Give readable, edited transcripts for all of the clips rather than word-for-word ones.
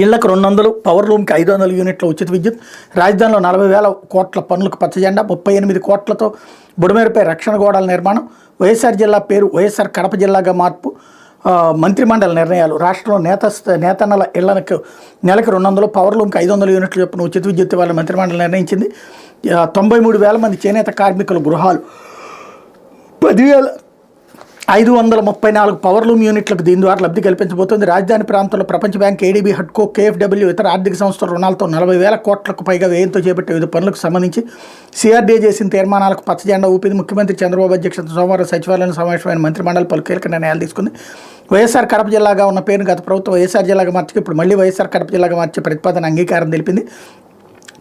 ఇళ్లకు 200, పవర్ లూమ్కి 500 యూనిట్ల ఉచిత విద్యుత్, రాజధానిలో 40,000 కోట్ల పనులకు పచ్చజెండా, 38 కోట్లతో బుడమేరుపై రక్షణ గోడల నిర్మాణం, వైఎస్ఆర్ జిల్లా పేరు వైఎస్ఆర్ కడప జిల్లాగా మార్పు, మంత్రిమండలి నిర్ణయాలు. రాష్ట్రంలో నేతన్నల ఇళ్లకు నెలకు 200, పవర్ లూమ్కి 500 యూనిట్లు చొప్పున ఉచిత విద్యుత్ ఇవ్వాలని మంత్రిమండలి నిర్ణయించింది. 93,000 మంది చేనేత కార్మికుల గృహాలు, 10,534 పవర్ లూమ్ యూనిట్లకు దీని ద్వారా లబ్ధి కల్పించబోతోంది. రాజధాని ప్రాంతంలో ప్రపంచ బ్యాంక్, ఏడీబీ, హడ్కో, కేఎఫ్డబ్ల్యూ ఇతర ఆర్థిక సంస్థల రుణాలతో 40,000 కోట్లకు పైగా వ్యయంతో చేపట్టే వివిధ పనులకు సంబంధించి సిఆర్డీఏ చేసిన తీర్మానాలకు పచ్చజెండా ఊపింది. ముఖ్యమంత్రి చంద్రబాబు అధ్యక్షతన సోమవారం సచివాలయంలో సమావేశమైన మంత్రిమండలి పలు కీలక నిర్ణయాలు తీసుకుంది. వైఎస్ఆర్ కడప జిల్లాగా ఉన్న పేరును గత ప్రభుత్వం వైఎస్ఆర్ జిల్లాగా మార్చి ఇప్పుడు మళ్ళీ వైఎస్ఆర్ కడప జిల్లాగా మార్చే ప్రతిపాదన అంగీకారం తెలిపింది.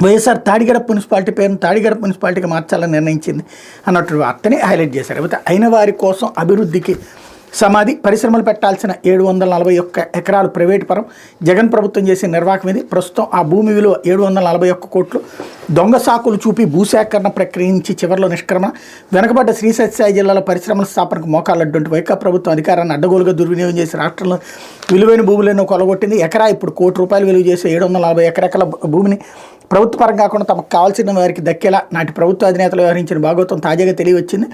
వైఎస్ఆర్ తాడిగడప మున్సిపాలిటీ పేరును తాడిగడప మున్సిపాలిటీగా మార్చాలని నిర్ణయించింది అన్నట్టు వార్తని హైలైట్ చేశారు. అయితే అయిన వారి కోసం అభివృద్ధికి సమాధి, పరిశ్రమలు పెట్టాల్సిన 741 ఎకరాలు ప్రైవేటు పరం, జగన్ ప్రభుత్వం చేసిన నిర్వాహకం ఇది. ప్రస్తుతం ఆ భూమి విలువ 741 కోట్లు. దొంగ సాకులు చూపి భూసేకరణ ప్రక్రియ నుంచి చివరిలో నిష్క్రమణ. వెనకబడ్డ శ్రీ సత్యసాయి జిల్లాలో పరిశ్రమల స్థాపనకు మోకాలడ్డంటూ వైకాపా ప్రభుత్వం అధికారాన్ని అడ్డగోలుగా దుర్వినియోగం చేసి రాష్ట్రంలో విలువైన భూములను కొలగొట్టింది. ఎకరా ఇప్పుడు ₹1 కోటి విలువ చేసే 740 ఎకరాల భూమిని ప్రభుత్వ పరం కాకుండా తమకు కావాల్సిన వారికి దక్కేలా నాటి ప్రభుత్వ అధినేతలు వ్యవహరించిన భాగవతం తాజాగా తెలియవచ్చింది.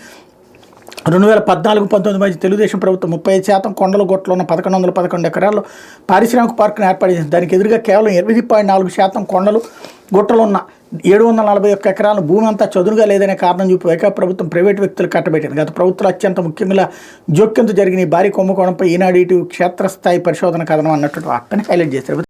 2014-19 మధ్య తెలుగుదేశం ప్రభుత్వం 35% కొండల గొట్టలో ఉన్న 1,111 ఎకరాల్లో పారిశ్రామిక పార్కును ఏర్పాటు చేసింది. దానికి ఎదురుగా కేవలం 8.4% కొండలు గుట్టలు ఉన్న 741 ఎకరాల భూమి అంతా చదునుగా లేదనే కారణం చూపి వైకాపా ప్రభుత్వం ప్రైవేటు వ్యక్తులు కట్టబెట్టింది. గత ప్రభుత్వం అత్యంత ముఖ్యంగా జోక్యంతో జరిగిన ఈ భారీ కుంభకోణంపై ఈనాడు ఇటు క్షేత్రస్థాయి పరిశోధన కథనం అన్నట్టు వార్తని హైలైట్ చేశారు.